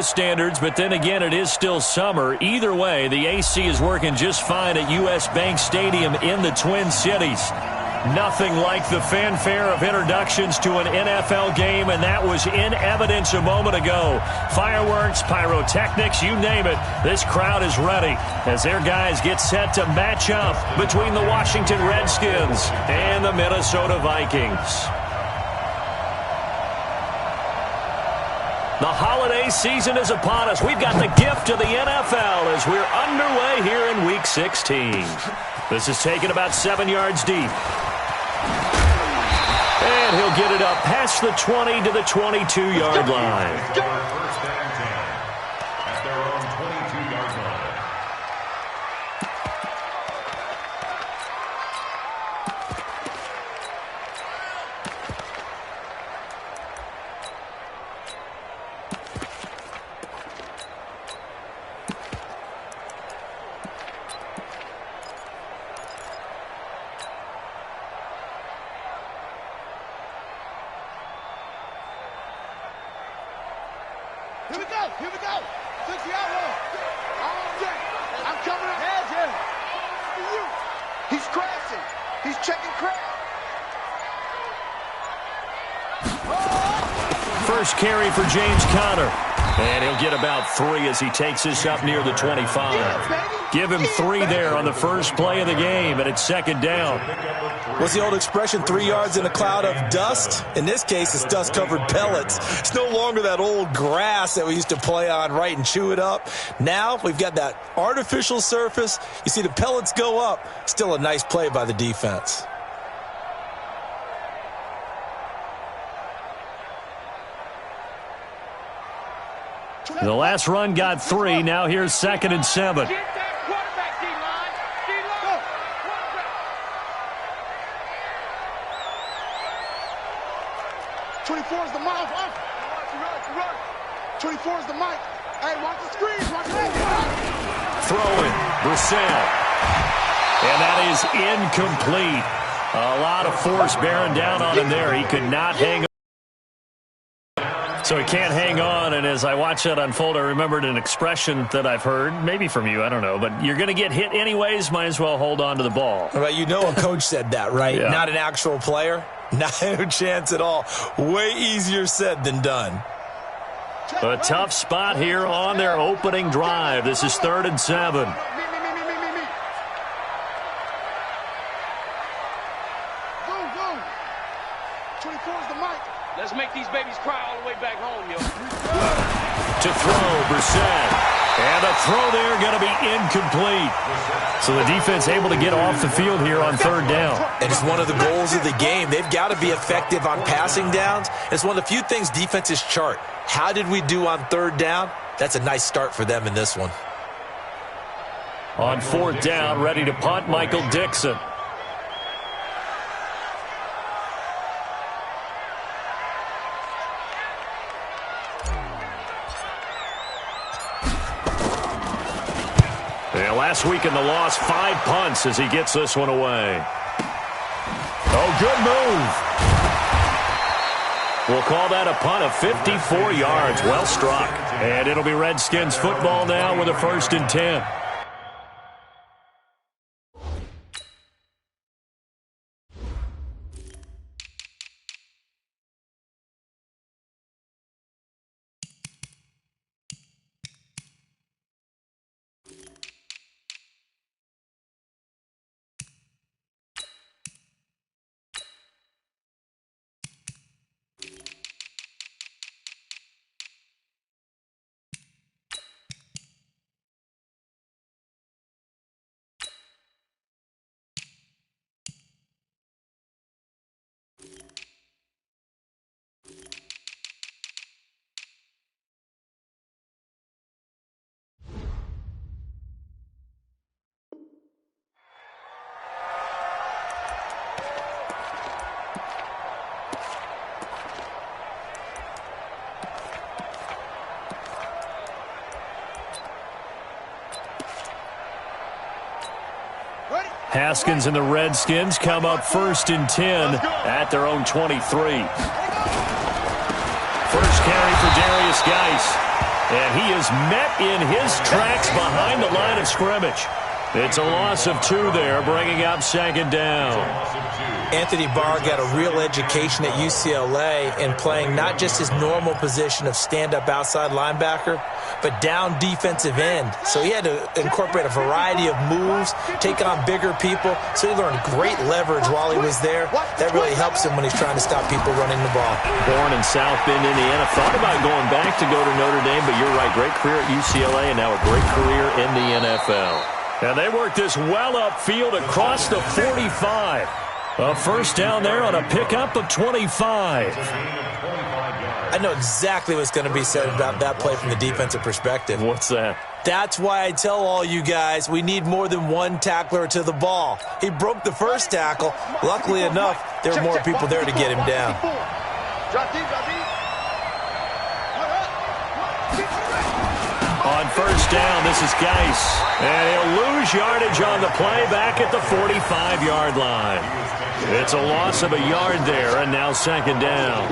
standards, but then again, it is still summer. Either way, the AC is working just fine at U.S. Bank Stadium in the Twin Cities. Nothing like the fanfare of introductions to an NFL game, and that was in evidence a moment ago. Fireworks, pyrotechnics, you name it. This crowd is ready as their guys get set to match up between the Washington Redskins and the Minnesota Vikings. The holiday season is upon us. We've got the gift of the NFL as we're underway here in Week 16. This is taken about 7 yards deep. And he'll get it up past the 20 to the 22-yard line. First and 10 at their own 22-yard line. Here we go. 6-yard line. I'm coming ahead here. He's crashing. He's checking crash. First carry for James Conner. And he'll get about 3 as he takes this up near the 25. Give him 3 there on the first play of the game, and it's second down. What's the old expression, 3 yards in a cloud of dust? In this case, it's dust-covered pellets. It's no longer that old grass that we used to play on, right, and chew it up. Now we've got that artificial surface. You see the pellets go up. Still a nice play by the defense. The last run got 3. Now here's 2nd and 7. Get that quarterback, D-line. D-line. 24 is the mic. 24 is the mic. Hey, watch the screen. Watch the Throwing. Brissett. And that is incomplete. A lot of force bearing down on him there. He could not hang on. So he can't hang on, and as I watch that unfold, I remembered an expression that I've heard, maybe from you, I don't know, but you're going to get hit anyways, might as well hold on to the ball. Well, you know a coach said that, right? Yeah. Not an actual player. No chance at all. Way easier said than done. A tough spot here on their opening drive. This is 3rd and 7. 24 is the mic. Let's make these babies cry all the way back home, yo. To throw, Brissett. And the throw there going to be incomplete. So the defense able to get off the field here on 3rd down. And it's one of the goals of the game. They've got to be effective on passing downs. It's one of the few things defenses chart. How did we do on 3rd down? That's a nice start for them in this one. On 4th down, ready to punt, Michael Dixon. Last week in the loss, 5 punts as he gets this one away. Oh, good move. We'll call that a punt of 54 yards. Well struck. And it'll be Redskins football now with a 1st and 10. Haskins and the Redskins come up 1st and 10 at their own 23. First carry for Darius Geis. And he is met in his tracks behind the line of scrimmage. It's a loss of 2 there, bringing up second down. Anthony Barr got a real education at UCLA in playing not just his normal position of stand-up outside linebacker, but down defensive end. So he had to incorporate a variety of moves, take on bigger people. So he learned great leverage while he was there. That really helps him when he's trying to stop people running the ball. Born in South Bend, Indiana. Thought about going back to go to Notre Dame, but you're right. Great career at UCLA and now a great career in the NFL. And they work this well upfield across the 45. A first down there on a pickup of 25. I know exactly what's going to be said about that play from the defensive perspective. What's that? That's why I tell all you guys we need more than one tackler to the ball. He broke the first tackle. Luckily enough, there were more people there to get him down. On first down, this is Geis. And he'll lose yardage on the play back at the 45-yard line. It's a loss of a yard there, and now second down.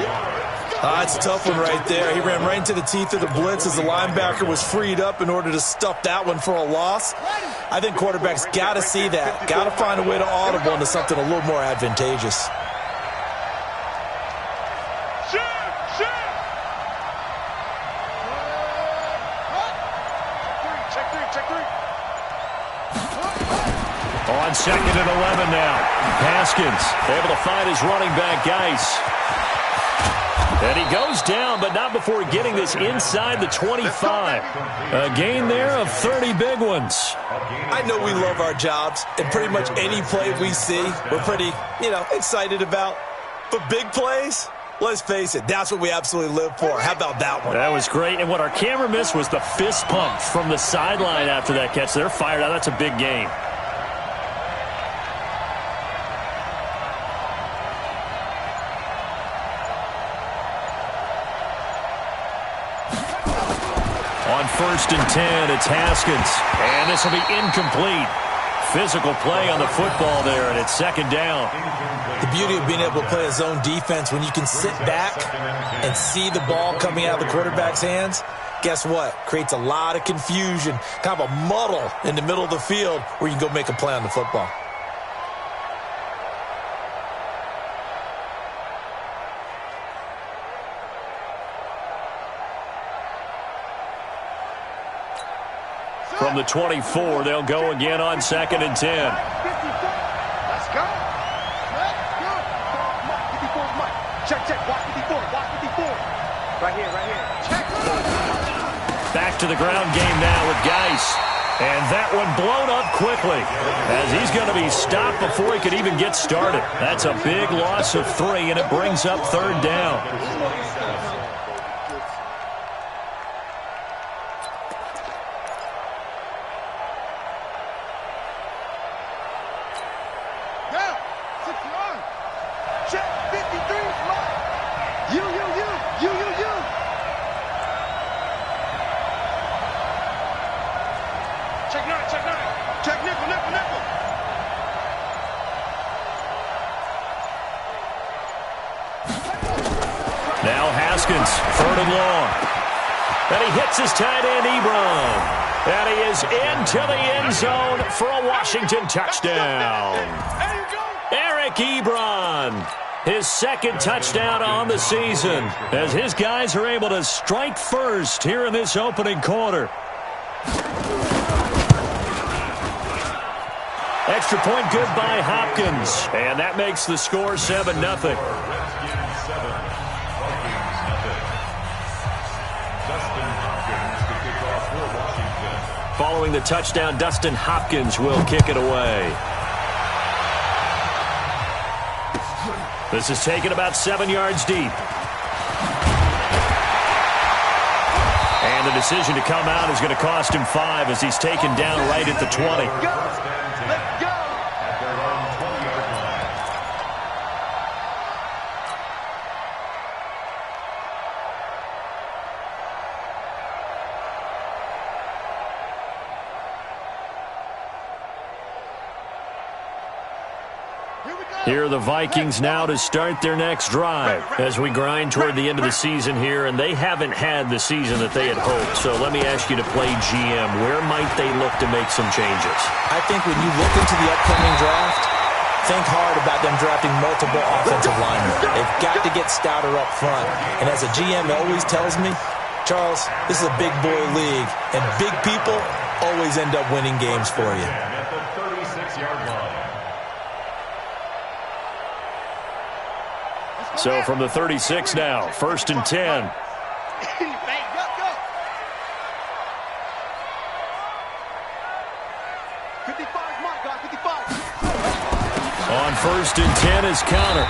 It's a tough one right there. He ran right into the teeth of the blitz as the linebacker was freed up in order to stuff that one for a loss. I think quarterbacks got to see that. Got to find a way to audible into something a little more advantageous. On second and 11 now. Haskins able to find his running back, Geis. And he goes down, but not before getting this inside the 25. A gain there of 30 big ones. I know we love our jobs, and pretty much any play we see, we're pretty, excited about. But big plays, let's face it, that's what we absolutely live for. How about that one? That was great, and what our camera missed was the fist pump from the sideline after that catch. They're fired out. That's a big gain. On first and 10, it's Haskins. And this will be incomplete. Physical play on the football there, and it's second down. The beauty of being able to play a zone defense when you can sit back and see the ball coming out of the quarterback's hands, guess what? Creates a lot of confusion, kind of a muddle in the middle of the field where you can go make a play on the football. From the 24, they'll go again on second and 10. Let's go. Check. Watch 54. Right here. Check. Back to the ground game now with Geis. And that one blown up quickly as he's going to be stopped before he could even get started. That's a big loss of 3, and it brings up third down. Check nickel. Now Haskins, third and long. And he hits his tight end, Ebron. And he is into the end zone for a Washington touchdown. Eric Ebron, his second touchdown on the season, as his guys are able to strike first here in this opening quarter. Extra point good by Hopkins. And that makes the score 7-0. Following the touchdown, Dustin Hopkins will kick it away. This is taken about 7 yards deep. And the decision to come out is going to cost him 5 as he's taken down right at the 20. Let's go. Here we Here are the Vikings now to start their next drive as we grind toward the end of the season here, and they haven't had the season that they had hoped. So let me ask you to play GM. Where might they look to make some changes? I think when you look into the upcoming draft, think hard about them drafting multiple offensive linemen. They've got to get stouter up front. And as a GM always tells me, Charles, this is a big boy league, and big people always end up winning games for you. At the 36-yard line. So from the 36 now, 1st and 10. On 1st and 10 is counter.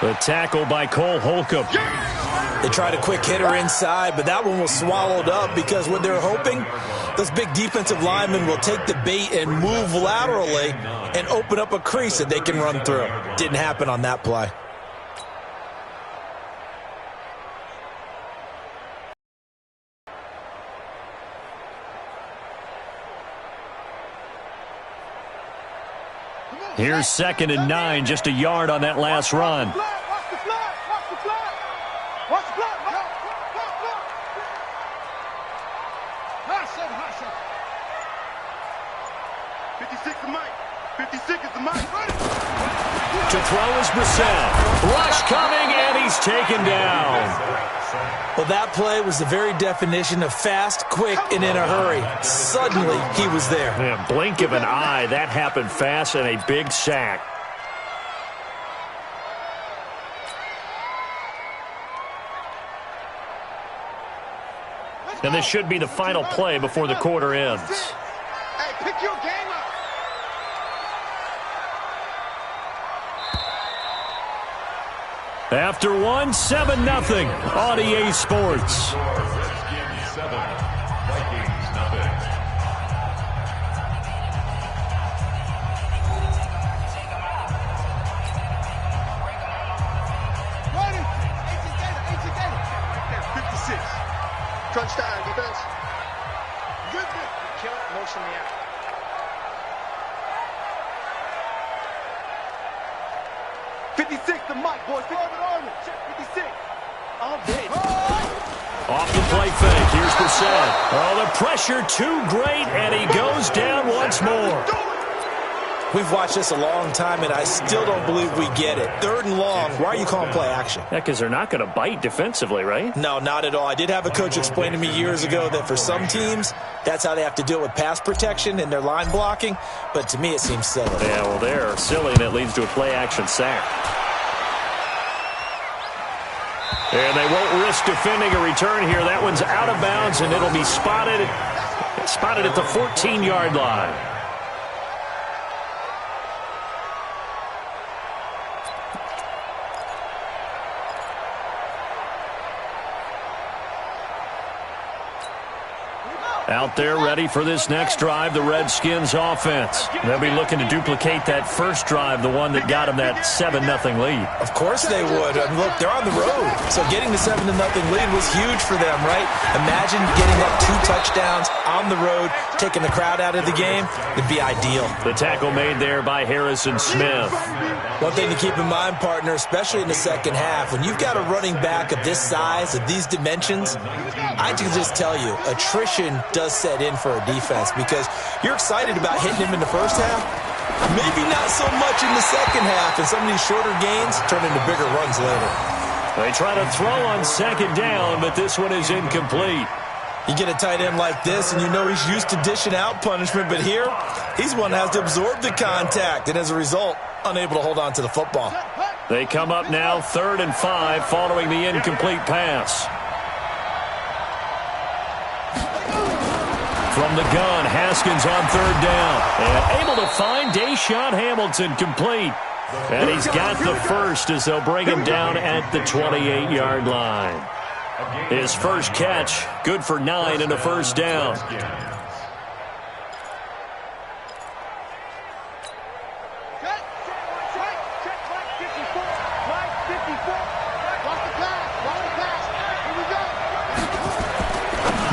The tackle by Cole Holcomb. They tried a quick hitter inside, but that one was swallowed up because what they're hoping, those big defensive linemen will take the bait and move laterally and open up a crease that they can run through. Didn't happen on that play. Here's 2nd and 9, just a yard on that last run. Watch the flag. Watch the flag. Watch the flag. Hush it. 56 is Mike. 56 is the Mike. To throw is Brissett. Rush coming, and he's taken down. Well, that play was the very definition of fast, quick, and in a hurry. Suddenly, he was there. Man, blink of an eye, that happened fast, and a big sack. And this should be the final play before the quarter ends. Hey, pick your game up. After one, 7-0 on EA Sports. Redskins 7, Vikings nothing. Ready. 18 Gator. 56. Crunch time, defense. Good. Kill it, motion me out. The Mike, boys. 56. All day. Off the play fake. Here's Brissett. Oh, the pressure too great, and he goes down once more. We've watched this a long time, and I still don't believe we get it. 3rd and long. Why are you calling play action? Yeah, because they're not going to bite defensively, right? No, not at all. I did have a coach explain to me years ago that for some teams, that's how they have to deal with pass protection and their line blocking. But to me, it seems silly. Yeah, well, they're silly, and it leads to a play action sack. And they won't risk defending a return here. That one's out of bounds, and it'll be spotted at the 14-yard line. Out there ready for this next drive, the Redskins offense. They'll be looking to duplicate that first drive, the one that got them that 7-0 lead. Of course they would. I mean, look, they're on the road. So getting the 7-0 lead was huge for them, right? Imagine getting up 2 touchdowns on the road, taking the crowd out of the game. It'd be ideal. The tackle made there by Harrison Smith. One thing to keep in mind, partner, especially in the second half, when you've got a running back of this size, of these dimensions, I can just tell you, attrition does set in for a defense because you're excited about hitting him in the first half. Maybe not so much in the second half, and some of these shorter gains turn into bigger runs later. They try to throw on 2nd down, but this one is incomplete. You get a tight end like this, and you know he's used to dishing out punishment, but here, he's one that has to absorb the contact, and as a result, unable to hold on to the football. They come up now 3rd and 5 following the incomplete pass. From the gun, Haskins on 3rd down. And able to find Deshaun Hamilton complete. And he's got the first as they'll bring him down at the 28-yard line. His first catch, good for 9 and a first down.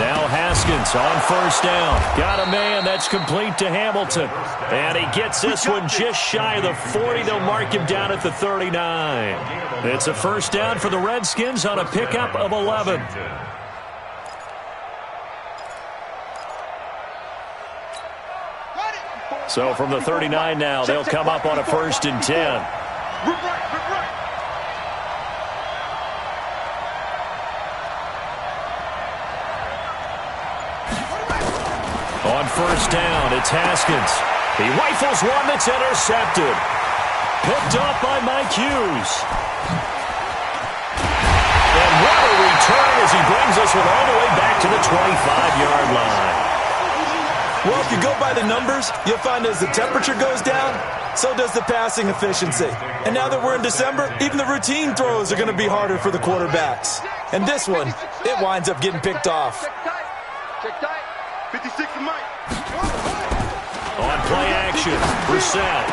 Now Haskins on first down. Got a man that's complete to Hamilton. And he gets this one just shy of the 40. They'll mark him down at the 39. It's a first down for the Redskins on a pickup of 11. So from the 39 now, they'll come up on a 1st and 10. On first down, it's Haskins. He rifles one that's intercepted. Picked off by Mike Hughes. And what a return as he brings this one all the way back to the 25-yard line. Well, if you go by the numbers, you'll find as the temperature goes down, so does the passing efficiency. And now that we're in December, even the routine throws are going to be harder for the quarterbacks. And this one, it winds up getting picked off. Check tight. 56 to Mike. On play action, Brissett.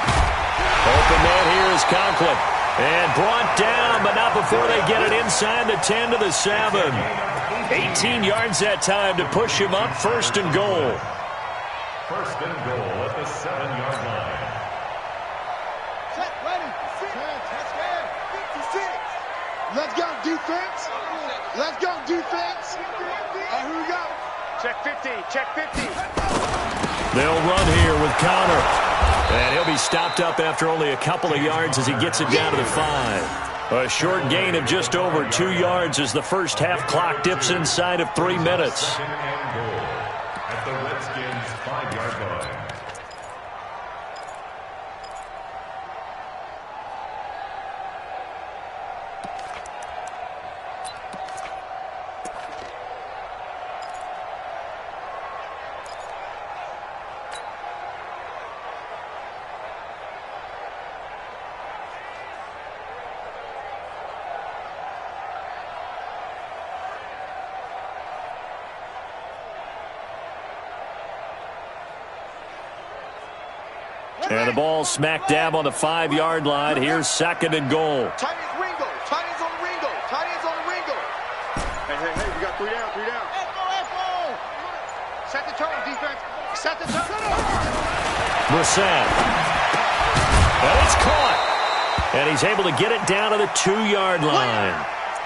Open man here is Conklin. And brought down, but not before they get it inside the 10 to the 7. 18 yards that time to push him up, 1st and goal. 1st and goal at the 7-yard line. Set, ready. 56. Let's go, defense. Let's go, defense. Here we go. Check 50. Check 50. They'll run here with Connor. And he'll be stopped up after only a couple of yards as he gets it down to the 5. A short gain of just over 2 yards as the first half clock dips inside of 3 minutes. 2nd and goal at the Redskins' 5-yard line. And the ball smack dab on the 5-yard line. Here's 2nd and goal. Tight ends Ringo. Tight ends on the Ringo. Tight ends on the Ringo. Hey, we got 3 down, 3 down. F-O. Set the tone, defense. Set the tone. Brissett. And it's caught. And he's able to get it down to the 2-yard line.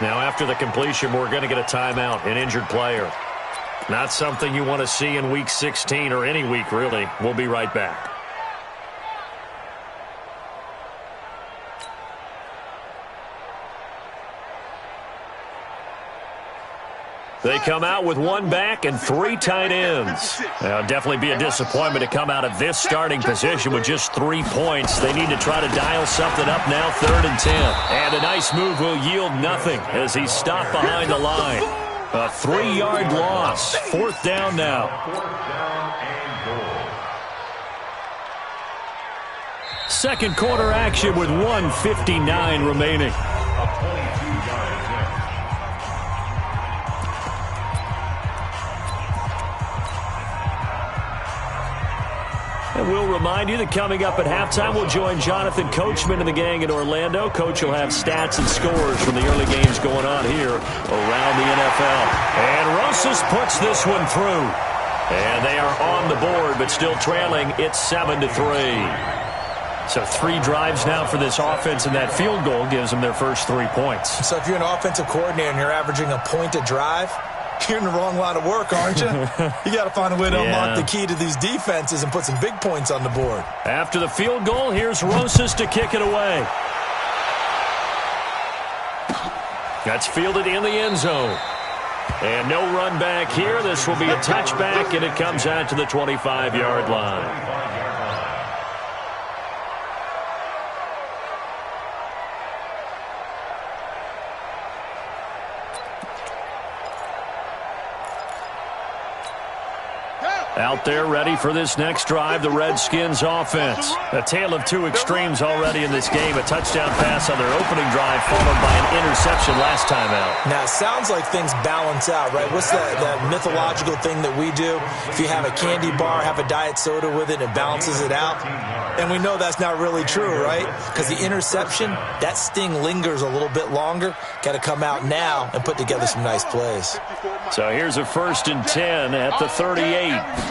Now after the completion, we're going to get a timeout, an injured player. Not something you want to see in Week 16 or any week, really. We'll be right back. They come out with 1 back and 3 tight ends. Now, definitely be a disappointment to come out of this starting position with just 3 points. They need to try to dial something up now, 3rd and 10. And a nice move will yield nothing as he's stopped behind the line. A 3-yard loss. 4th down now. 4th down and goal. 2nd quarter action with 1:59 remaining. A 22-yard attempt. And we'll remind you that coming up at halftime, we'll join Jonathan Coachman and the gang in Orlando. Coach will have stats and scores from the early games going on here around the NFL. And Rosas puts this one through. And they are on the board, but still trailing. It's 7-3. So 3 drives now for this offense, and that field goal gives them their first 3 points. So if you're an offensive coordinator and you're averaging a point a drive, you're in the wrong line of work, aren't you? You got to find a way to unlock the key to these defenses and put some big points on the board. After the field goal, here's Rosas to kick it away. That's fielded in the end zone. And no run back here. This will be a touchback, and it comes out to the 25-yard line. Out there ready for this next drive, the Redskins offense. A tale of two extremes already in this game. A touchdown pass on their opening drive followed by an interception last time out. Now, it sounds like things balance out, right? What's that mythological thing that we do? If you have a candy bar, have a diet soda with it, it balances it out. And we know that's not really true, right? Because the interception, that sting lingers a little bit longer. Got to come out now and put together some nice plays. So here's a 1st and 10 at the 38.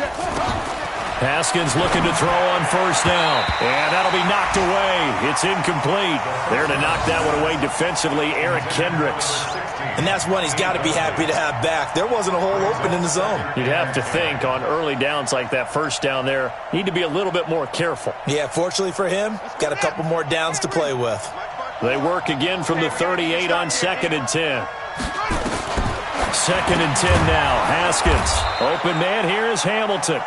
Haskins looking to throw on 1st down. And that'll be knocked away. It's incomplete. There to knock that one away defensively, Eric Kendricks. And that's one he's got to be happy to have back. There wasn't a hole open in the zone. You'd have to think on early downs like that 1st down there, need to be a little bit more careful. Yeah, fortunately for him, got a couple more downs to play with. They work again from the 38 on 2nd and 10. 2nd and 10 now. Haskins. Open man here is Hamilton.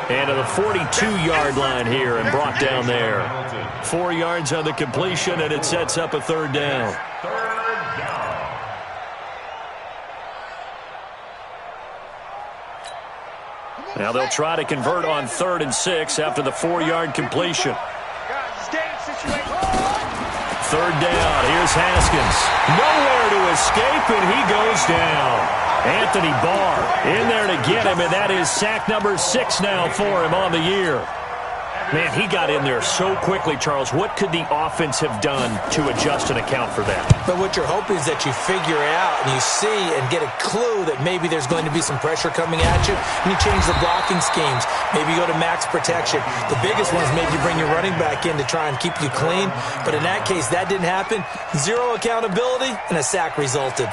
And to the 42-yard line here and brought down there. 4 yards on the completion, and it sets up a 3rd down. Now they'll try to convert on 3rd and 6 after the 4-yard completion. 3rd down. Here's Haskins. Nowhere to escape, and he goes down. Anthony Barr in there to get him, and that is sack number 6 now for him on the year. Man, he got in there so quickly, Charles. What could the offense have done to adjust and account for that? But what you're hoping is that you figure it out and you see and get a clue that maybe there's going to be some pressure coming at you, and you change the blocking schemes. Maybe you go to max protection. The biggest one is maybe you bring your running back in to try and keep you clean. But in that case, that didn't happen. 0 accountability, and a sack resulted.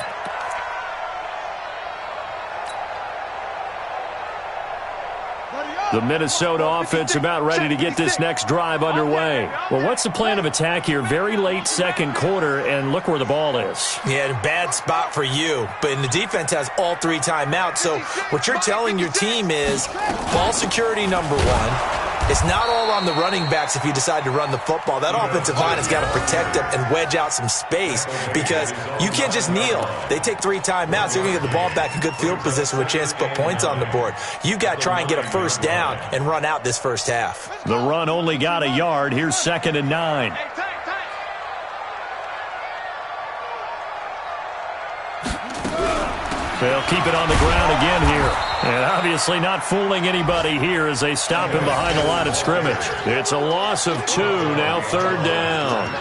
The Minnesota offense about ready to get this next drive underway. Well, what's the plan of attack here? Very late 2nd quarter, and look where the ball is. Yeah, bad spot for you. But the defense has all 3 timeouts. So what you're telling your team is ball security number 1. It's not all on the running backs if you decide to run the football. That offensive line has got to protect them and wedge out some space because you can't just kneel. They take 3 timeouts. They're going to get the ball back in good field position with a chance to put points on the board. You got to try and get a 1st down and run out this 1st half. The run only got a yard. Here's 2nd and 9. They'll keep it on the ground again here. And obviously not fooling anybody here as they stop him behind the line of scrimmage. It's a loss of 2, now 3rd down.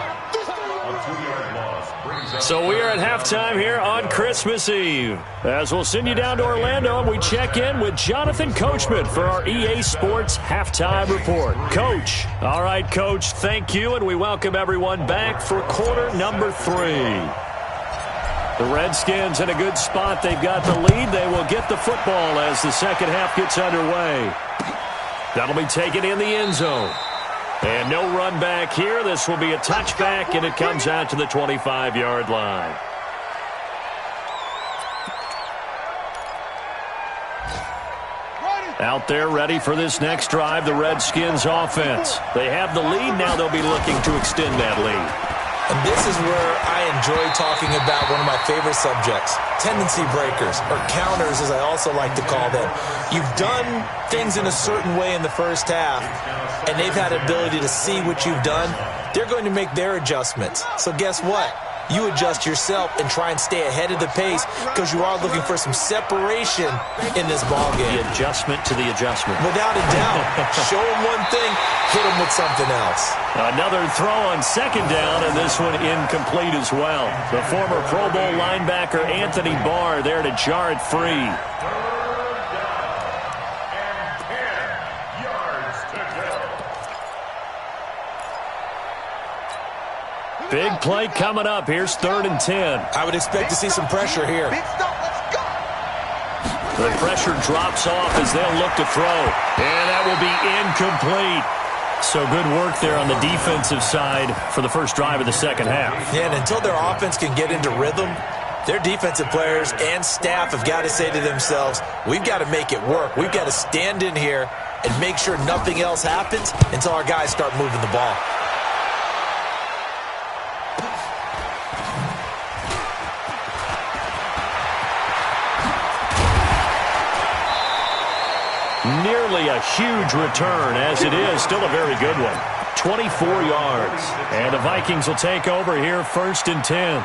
So we are at halftime here on Christmas Eve. As we'll send you down to Orlando, and we check in with Jonathan Coachman for our EA Sports Halftime Report. Coach. All right, Coach, thank you, and we welcome everyone back for quarter number 3. The Redskins in a good spot. They've got the lead. They will get the football as the 2nd half gets underway. That'll be taken in the end zone. And no run back here. This will be a touchback, and it comes out to the 25-yard line. Out there ready for this next drive, the Redskins offense. They have the lead. Now they'll be looking to extend that lead. And this is where I enjoy talking about one of my favorite subjects, tendency breakers, or counters as I also like to call them. You've done things in a certain way in the 1st half, and they've had the ability to see what you've done. They're going to make their adjustments. So guess what? You adjust yourself and try and stay ahead of the pace because you are looking for some separation in this ballgame. The adjustment to the adjustment. Without a doubt. Show them one thing, hit them with something else. Another throw on 2nd down, and this one incomplete as well. The former Pro Bowl linebacker Anthony Barr there to jar it free. Big play coming up. Here's 3rd and 10. I would expect to see some pressure here. The pressure drops off as they'll look to throw. And that will be incomplete. So good work there on the defensive side for the first drive of the 2nd half. Yeah, and until their offense can get into rhythm, their defensive players and staff have got to say to themselves, we've got to make it work. We've got to stand in here and make sure nothing else happens until our guys start moving the ball. Nearly a huge return, as it is still a very good one. 24 yards. And the Vikings will take over here, 1st and 10.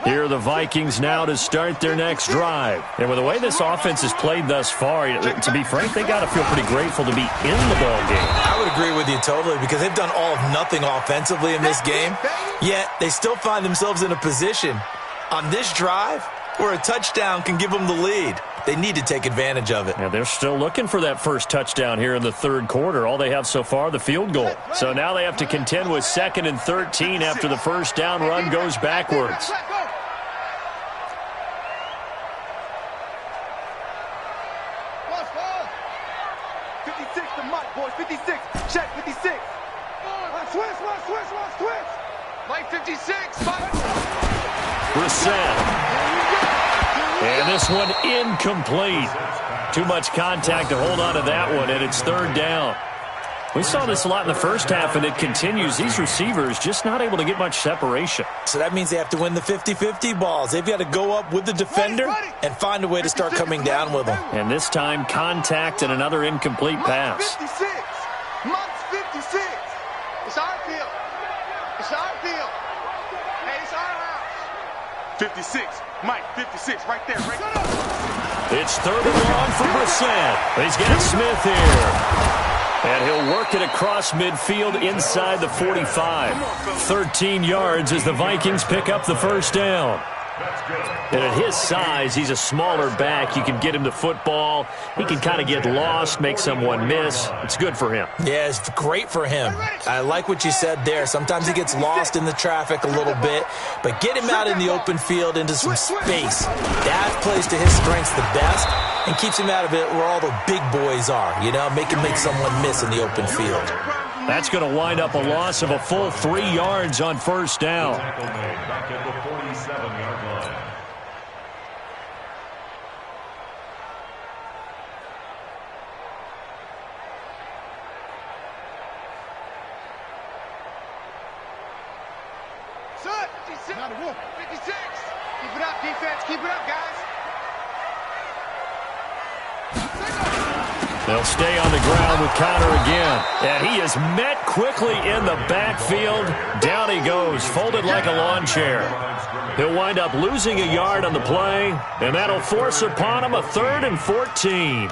Here are the Vikings now to start their next drive. And with the way this offense has played thus far, to be frank, they got to feel pretty grateful to be in the ball game. I would agree with you totally, because they've done all of nothing offensively in this game, yet they still find themselves in a position on this drive where a touchdown can give them the lead. They need to take advantage of it. Yeah, they're still looking for that first touchdown here in the 3rd quarter. All they have so far, the field goal. So now they have to contend with 2nd and 13 after the first down run goes backwards. And this one incomplete. Too much contact to hold on to that one, and it's 3rd down. We saw this a lot in the first half, and it continues. These receivers just not able to get much separation. So that means they have to win the 50-50 balls. They've got to go up with the defender and find a way to start coming down with them. And this time, contact and another incomplete pass. 56. Monk's 56. It's our field. It's our field. Hey, it's our house. 56. Mike, 56, right there, right there. It's 3rd and long for Brissett. He's got Smith here. And he'll work it across midfield inside the 45. 13 yards as the Vikings pick up the first down. And at his size, he's a smaller back. You can get him the football. He can kind of get lost, make someone miss. It's good for him. Yeah, it's great for him. I like what you said there. Sometimes he gets lost in the traffic a little bit, but get him out in the open field into some space. That plays to his strengths the best and keeps him out of it where all the big boys are, you know, make him make someone miss in the open field. That's going to wind up a loss of a full 3 yards on first down. Back at the 47-yard line. Son, 56. 56. Keep it up, defense. Keep it up, guys. They'll stay on the ground with Connor again. And he is met quickly in the backfield. Down he goes, folded like a lawn chair. He'll wind up losing a yard on the play, and that'll force upon him a 3rd and 14.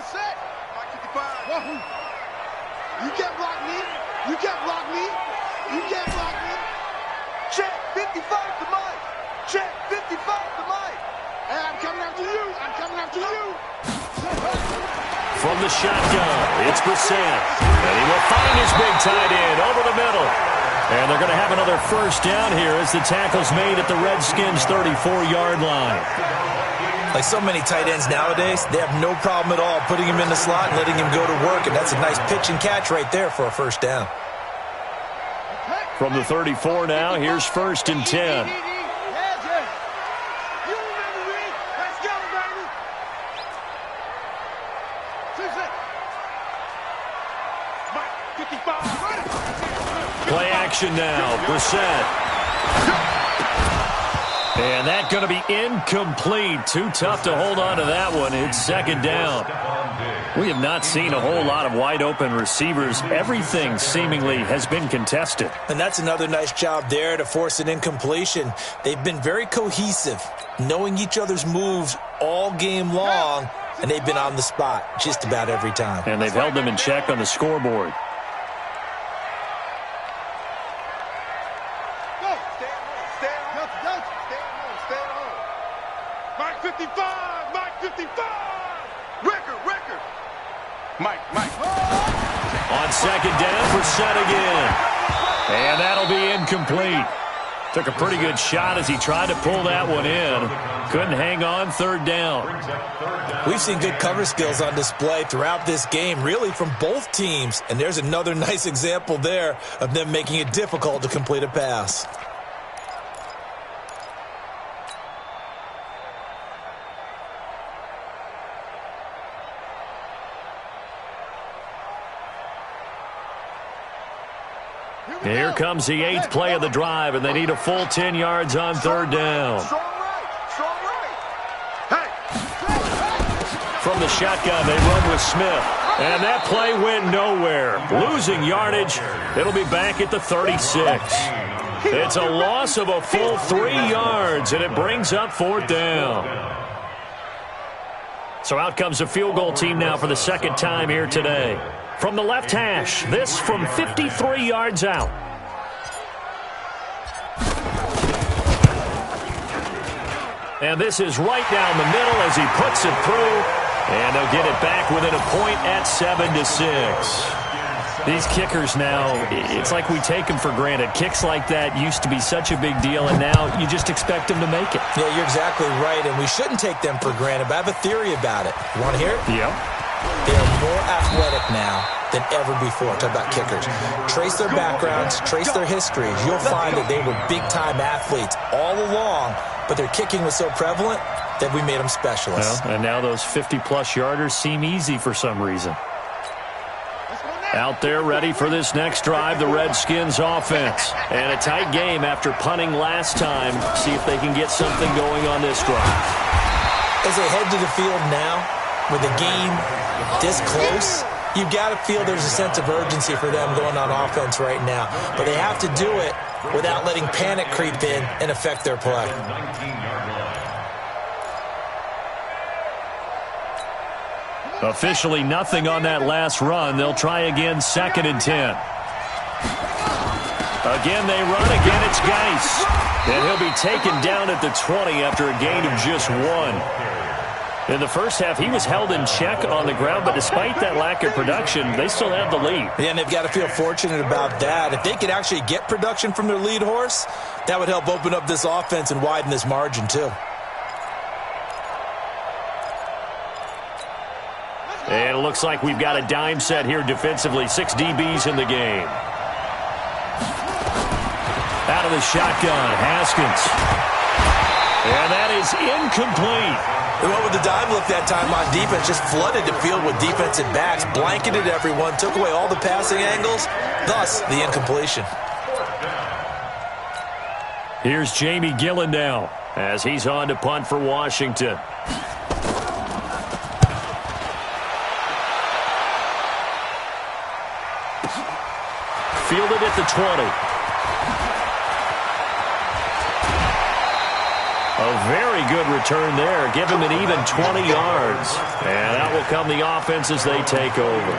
Set. Mike 55. Wahoo. You can't block me. You can't block me. You can't block me. Check 55 to Mike. Check 55 to Mike. And I'm coming after you. I'm coming after you. From the shotgun, it's Brissett. And he will find his big tight end over the middle. And they're going to have another first down here as the tackle's made at the Redskins' 34-yard line. Like so many tight ends nowadays, they have no problem at all putting him in the slot and letting him go to work, and that's a nice pitch and catch right there for a first down. From the 34 now, here's 1st and 10. Play action now, Brissett. And that's going to be incomplete. Too tough to hold on to that one. It's 2nd down. We have not seen a whole lot of wide-open receivers. Everything seemingly has been contested. And that's another nice job there to force an incompletion. They've been very cohesive, knowing each other's moves all game long, and they've been on the spot just about every time. And they've held them in check on the scoreboard. Mike 55! Mike 55! Record! Mike. On 2nd down, Brissett again. And that'll be incomplete. Took a pretty good shot as he tried to pull that one in. Couldn't hang on third down. We've seen good cover skills on display throughout this game, really from both teams. And there's another nice example there of them making it difficult to complete a pass. Here comes the 8th play of the drive, and they need a full 10 yards on third down. From the shotgun, they run with Smith. And that play went nowhere. Losing yardage. It'll be back at the 36. It's a loss of a full 3 yards, and it brings up fourth down. So out comes a field goal team now for the second time here today. From the left hash, this from 53 yards out. And this is right down the middle as he puts it through. And they'll get it back within a point at 7-6. These kickers now, it's like we take them for granted. Kicks like that used to be such a big deal, and now you just expect them to make it. Yeah, you're exactly right, and we shouldn't take them for granted, but I have a theory about it. You want to hear it? Yep. They are more athletic now than ever before. Talk about kickers. Trace their backgrounds, trace their histories. You'll find that they were big-time athletes all along, but their kicking was so prevalent that we made them specialists. Well, and now those 50-plus yarders seem easy for some reason. Out there ready for this next drive, the Redskins offense. And a tight game after punting last time. See if they can get something going on this drive. As they head to the field now, with the game this close, you've got to feel there's a sense of urgency for them going on offense right now. But they have to do it without letting panic creep in and affect their play. Officially nothing on that last run. They'll try again, 2nd and 10. Again they run. Again it's Geis. And he'll be taken down at the 20 after a gain of just 1. In the first half, he was held in check on the ground, but despite that lack of production, they still have the lead. Yeah, and they've got to feel fortunate about that. If they could actually get production from their lead horse, that would help open up this offense and widen this margin too. And it looks like we've got a dime set here defensively. 6 DBs in the game. Out of the shotgun, Haskins. And that is incomplete. They went with the dime look that time on defense, just flooded the field with defensive backs, blanketed everyone, took away all the passing angles, thus the incompletion. Here's Jamie Gillen now as he's on to punt for Washington. Fielded at the 20. A very good return there. Give him an even 20 yards. And out will come the offense as they take over.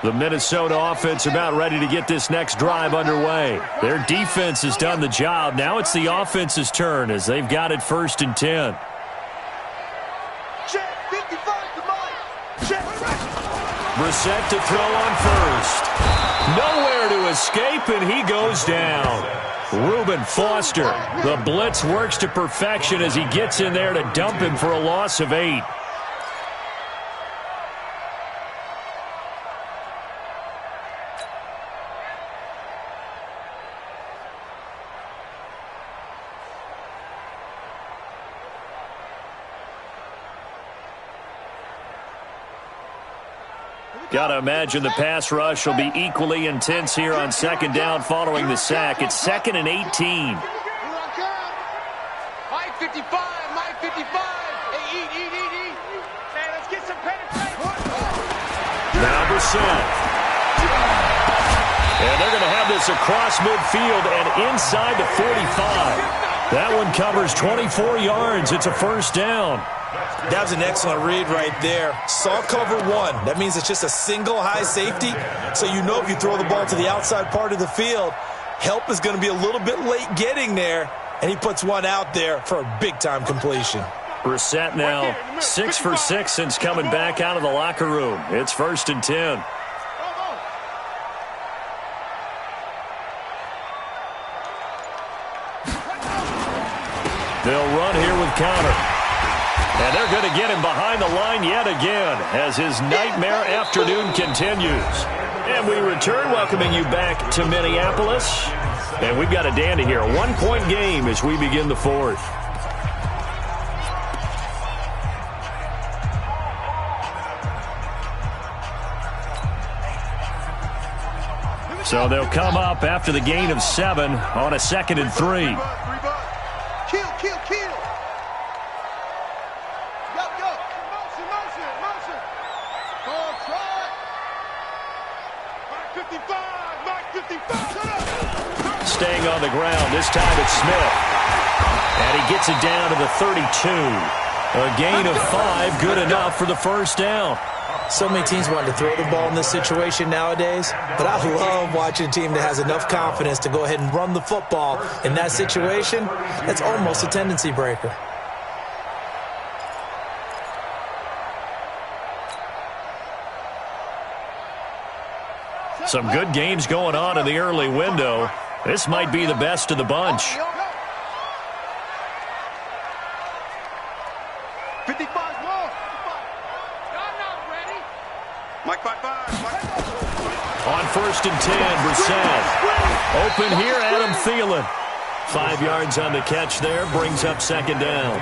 The Minnesota offense about ready to get this next drive underway. Their defense has done the job. Now it's the offense's turn as they've got it 1st and 10. Brissett to throw on first. Nowhere to escape, and he goes down. Reuben Foster. The blitz works to perfection as he gets in there to dump him for a loss of 8. Got to imagine the pass rush will be equally intense here on 2nd down following the sack. It's 2nd and 18. Mike 55, Mike 55. Hey, eat. Hey, let's get some penetration. Now Brissett. And they're going to have this across midfield and inside the 45. That one covers 24 yards. It's a first down. That was an excellent read right there. Saw cover one. That means it's just a single high safety. So you know if you throw the ball to the outside part of the field, help is going to be a little bit late getting there. And he puts one out there for a big-time completion. Brissett now 6 for 6 since coming back out of the locker room. It's 1st and 10. They'll run here with Conner. And they're going to get him behind the line yet again as his nightmare afternoon continues. And we return, welcoming you back to Minneapolis. And we've got a dandy here. A 1-point game as we begin the 4th. So they'll come up after the gain of 7 on a 2nd and 3. Kill. Go. Motion. Ball try. Mike 55. Shut up. Staying on the ground. This time it's Smith. And he gets it down to the 32. A gain of 5, good enough for the first down. So many teams want to throw the ball in this situation nowadays, but I love watching a team that has enough confidence to go ahead and run the football. In that situation, that's almost a tendency breaker. Some good games going on in the early window. This might be the best of the bunch. 55 more. Mike 55. On 1st and 10, Brissett. Open here, Adam Thielen. 5 yards on the catch there, brings up 2nd down.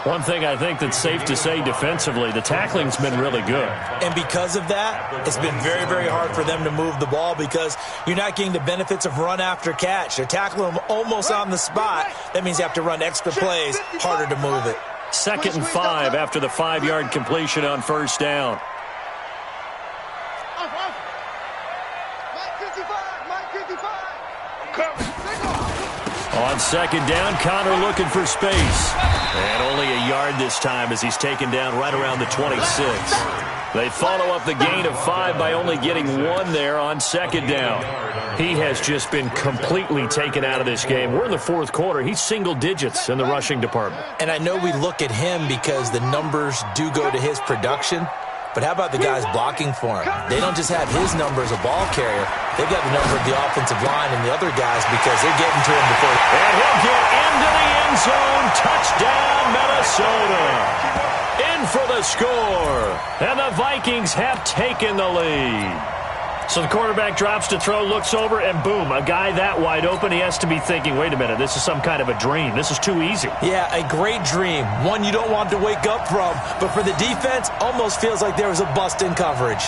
One thing I think that's safe to say defensively, the tackling's been really good. And because of that, it's been very, very hard for them to move the ball because you're not getting the benefits of run after catch. They're tackling them almost on the spot. That means you have to run extra plays, harder to move it. 2nd and 5 after the 5-yard completion on 1st down. On 2nd down, Conner looking for space. And only a yard this time as he's taken down right around the 26. They follow up the gain of 5 by only getting 1 there on 2nd down. He has just been completely taken out of this game. We're in the 4th quarter. He's single digits in the rushing department. And I know we look at him because the numbers do go to his production. But how about the guys blocking for him? They don't just have his number as a ball carrier. They've got the number of the offensive line and the other guys because they're getting to him before. And he'll get into the end zone. Touchdown, Minnesota. In for the score. And the Vikings have taken the lead. So the quarterback drops to throw, looks over, and boom, a guy that wide open, he has to be thinking, wait a minute, this is some kind of a dream. This is too easy. Yeah, a great dream. One you don't want to wake up from. But for the defense, almost feels like there was a bust in coverage.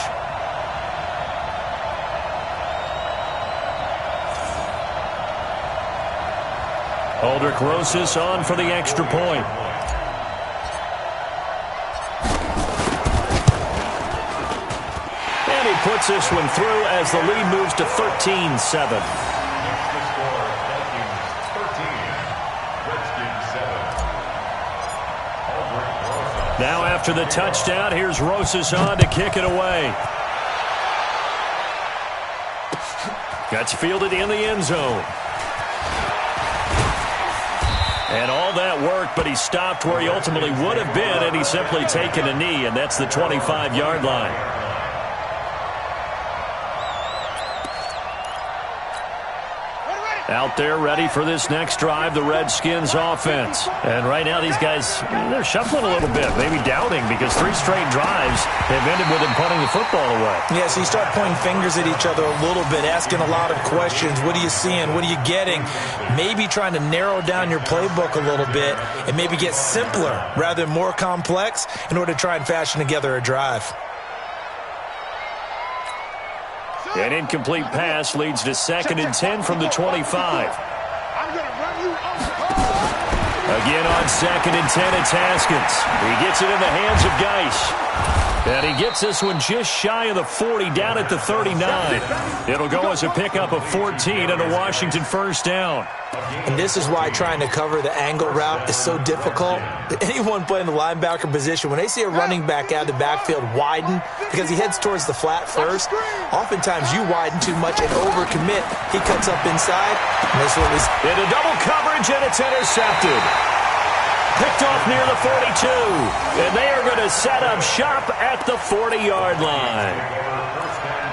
Aldrich Rosas on for the extra point. And he puts this one through as the lead moves to 13-7. Now after the touchdown, here's Rosas on to kick it away. Gets fielded in the end zone. And all that work, but he stopped where he ultimately would have been, and he's simply taken a knee, and that's the 25-yard line. Out there ready for this next drive, the Redskins offense. And right now these guys, they're shuffling a little bit, maybe doubting, because 3 straight drives have ended with them punting the football away. Yeah, so you start pointing fingers at each other a little bit, asking a lot of questions. What are you seeing? What are you getting? Maybe trying to narrow down your playbook a little bit and maybe get simpler rather than more complex in order to try and fashion together a drive. An incomplete pass leads to 2nd and 10 from the 25. I'm gonna run you over. Again on 2nd and 10, it's Haskins. He gets it in the hands of Geis. And he gets this one just shy of the 40, down at the 39. It'll go as a pickup of 14 and a Washington first down. And this is why trying to cover the angle route is so difficult. Anyone playing the linebacker position, when they see a running back out of the backfield widen, because he heads towards the flat first, oftentimes you widen too much and overcommit. He cuts up inside, and this one is into double coverage, and it's intercepted. Picked off near the 42, and they are going to set up shop at the 40-yard line.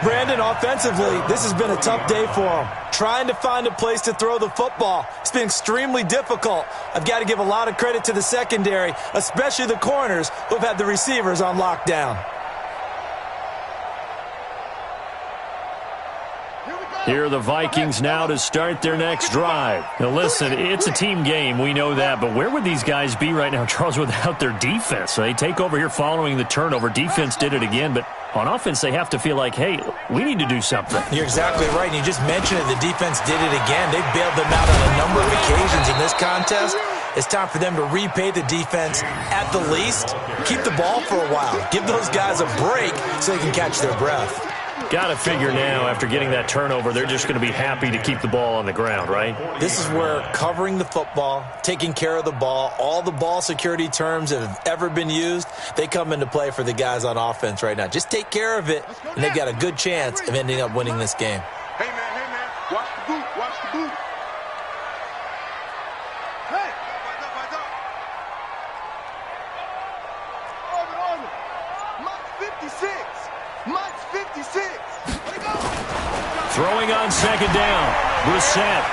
Brandon, offensively, this has been a tough day for him. Trying to find a place to throw the football. It's been extremely difficult. I've got to give a lot of credit to the secondary, especially the corners who've had the receivers on lockdown. Here are the Vikings now to start their next drive. Now listen, it's a team game, we know that, but where would these guys be right now, Charles, without their defense? So they take over here following the turnover. Defense did it again, but on offense they have to feel like, hey, we need to do something. You're exactly right, and you just mentioned it. The defense did it again. They bailed them out on a number of occasions in this contest. It's time for them to repay the defense at the least. Keep the ball for a while. Give those guys a break so they can catch their breath. Got to figure now, after getting that turnover, they're just going to be happy to keep the ball on the ground, right? This is where covering the football, taking care of the ball, all the ball security terms that have ever been used, they come into play for the guys on offense right now. Just take care of it, and they've got a good chance of ending up winning this game. Hey, man, watch the boot, watch the boot. Hey, watch out. Over. Mike's 56. Mike's 56. Let it go. Throwing on second down. Brissett.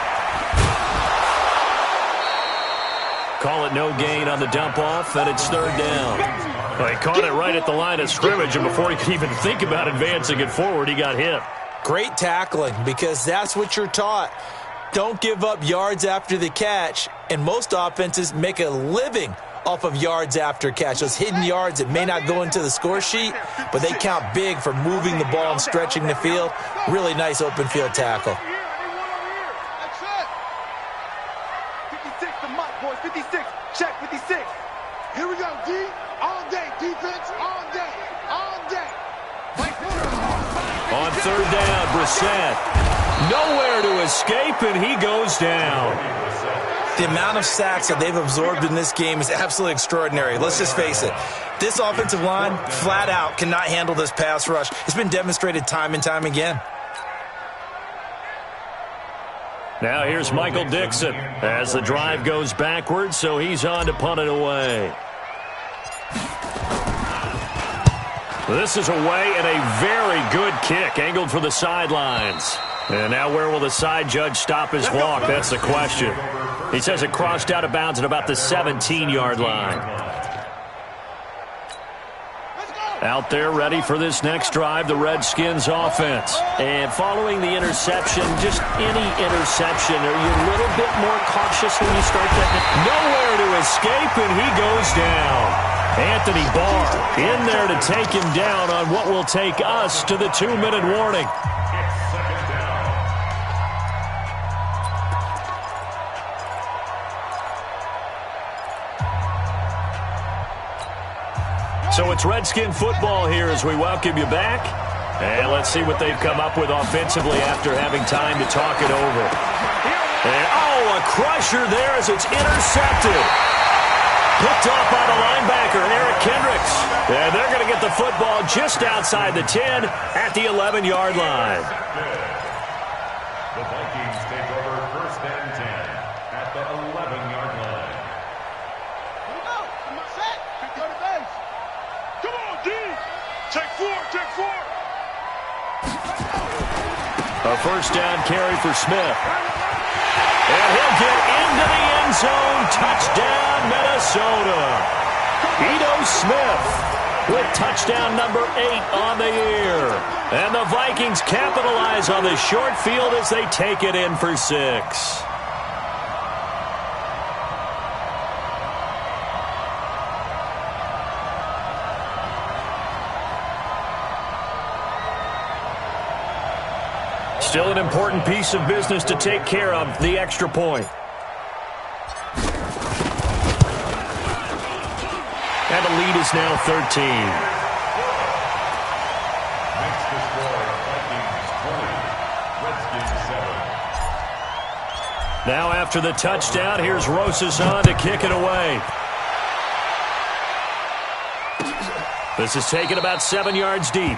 Call it no gain on the dump off, and it's third down. Well, he caught it right at the line of scrimmage, and before he could even think about advancing it forward, he got hit. Great tackling, because that's what you're taught. Don't give up yards after the catch, and most offenses make a living off of yards after catch. Those hidden yards that may not go into the score sheet, but they count big for moving the ball and stretching the field. Really nice open field tackle. 56 to Mike, boys. 56. Check 56. Here we go, D. All day. Defense all day. All day. On third down, Brissett. Nowhere to escape, and he goes down. The amount of sacks that they've absorbed in this game is absolutely extraordinary. Let's just face it. This offensive line, flat out, cannot handle this pass rush. It's been demonstrated time and time again. Now here's Michael Dixon as the drive goes backwards, so he's on to punt it away. This is away and a very good kick, angled for the sidelines. And now where will the side judge stop his walk? That's the question. He says it crossed out of bounds at about the 17-yard line. Out there ready for this next drive, the Redskins offense. And following the interception, just any interception, are you a little bit more cautious when you start that? Nowhere to escape, and he goes down. Anthony Barr in there to take him down on what will take us to the 2-minute warning. So it's Redskin football here as we welcome you back. And let's see what they've come up with offensively after having time to talk it over. And, oh, a crusher there as it's intercepted. Picked off by the linebacker, Eric Kendricks. And they're going to get the football just outside the 10 at the 11-yard line. The Vikings take over first and 10 at the 11-yard line. Here we go. Come on, set. Go to base. Come on, D. Take four. A first down carry for Smith. And he'll get into the end zone. Touchdown, Minnesota. Ito Smith with touchdown number 8 on the year. And the Vikings capitalize on the short field as they take it in for 6. Still an important piece of business to take care of, the extra point. And the lead is now 13. Now after the touchdown, here's Rosas on to kick it away. This is taken about 7 yards deep.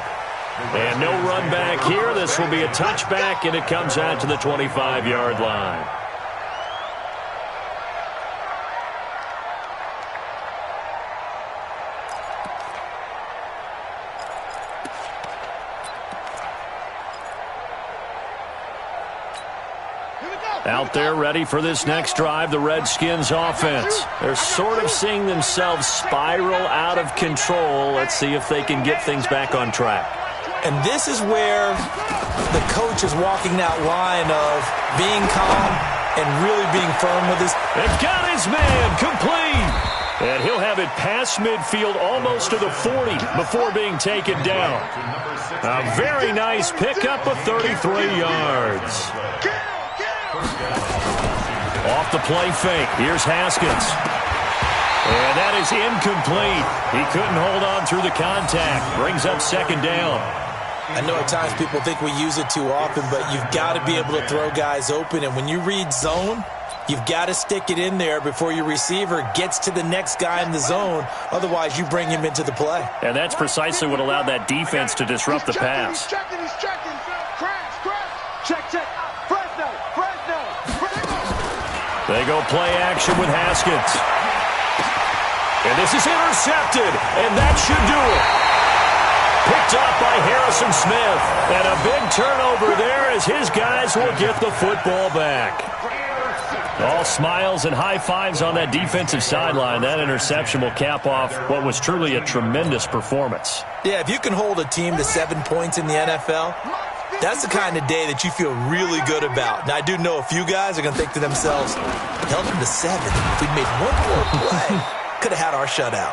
And no run back here. This will be a touchback, and it comes out to the 25-yard line. Out there ready for this next drive, the Redskins offense. They're sort of seeing themselves spiral out of control. Let's see if they can get things back on track. And this is where the coach is walking that line of being calm and really being firm with his... They've got his man complete. And he'll have it past midfield almost to the 40 before being taken down. A very nice pickup of 33 yards. Off the play fake. Here's Haskins. And that is incomplete. He couldn't hold on through the contact. Brings up second down. I know at times people think we use it too often, but you've got to be able to throw guys open. And when you read zone, you've got to stick it in there before your receiver gets to the next guy in the zone. Otherwise, you bring him into the play. And that's precisely what allowed that defense to disrupt the pass. He's checking. Crash. Check. Fresno. They go play action with Haskins. And this is intercepted, and that should do it. Picked up by Harrison Smith. And a big turnover there as his guys will get the football back. All smiles and high fives on that defensive sideline. That interception will cap off what was truly a tremendous performance. Yeah, if you can hold a team to 7 points in the NFL, that's the kind of day that you feel really good about. Now, I do know a few guys are going to think to themselves, held them to 7. If we'd made one more play, could have had our shutout.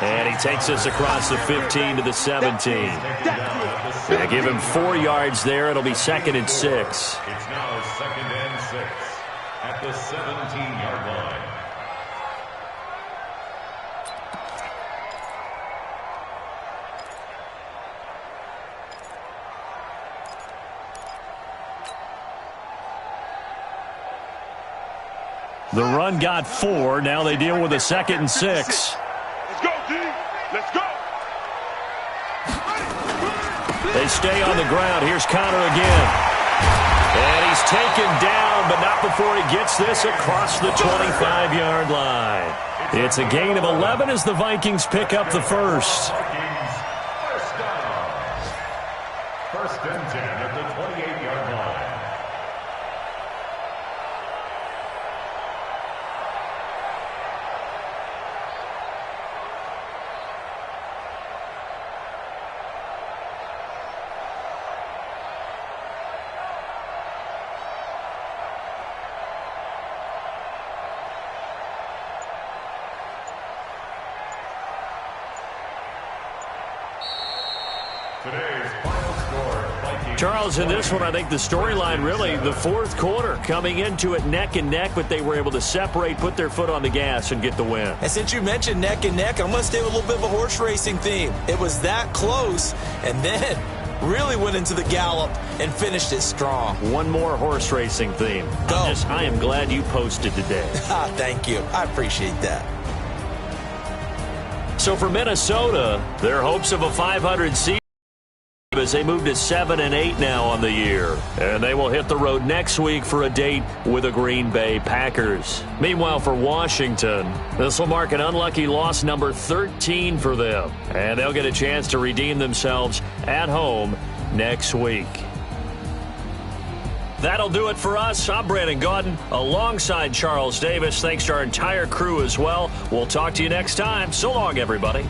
And he takes us across the 15 to the 17. They give him 4 yards there. It'll be 2nd and 6. It's now 2nd and 6 at the 17-yard line. The run got 4. Now they deal with a 2nd and 6. Let's go, D. Let's go. They stay on the ground. Here's Connor again. And he's taken down, but not before he gets this across the 25-yard line. It's a gain of 11 as the Vikings pick up the first. Vikings, first down. 1st and 10 at the 28-yard line. Today's final score, Vikings. Charles, in this one, I think the storyline really, the 4th quarter, coming into it neck and neck, but they were able to separate, put their foot on the gas, and get the win. And since you mentioned neck and neck, I'm going to stay with a little bit of a horse racing theme. It was that close, and then really went into the gallop and finished it strong. One more horse racing theme. Go. I am glad you posted today. Thank you. I appreciate that. So for Minnesota, their hopes of a 500 season as they move to 7-8 now on the year. And they will hit the road next week for a date with the Green Bay Packers. Meanwhile, for Washington, this will mark an unlucky loss number 13 for them. And they'll get a chance to redeem themselves at home next week. That'll do it for us. I'm Brandon Gaudin alongside Charles Davis. Thanks to our entire crew as well. We'll talk to you next time. So long, everybody.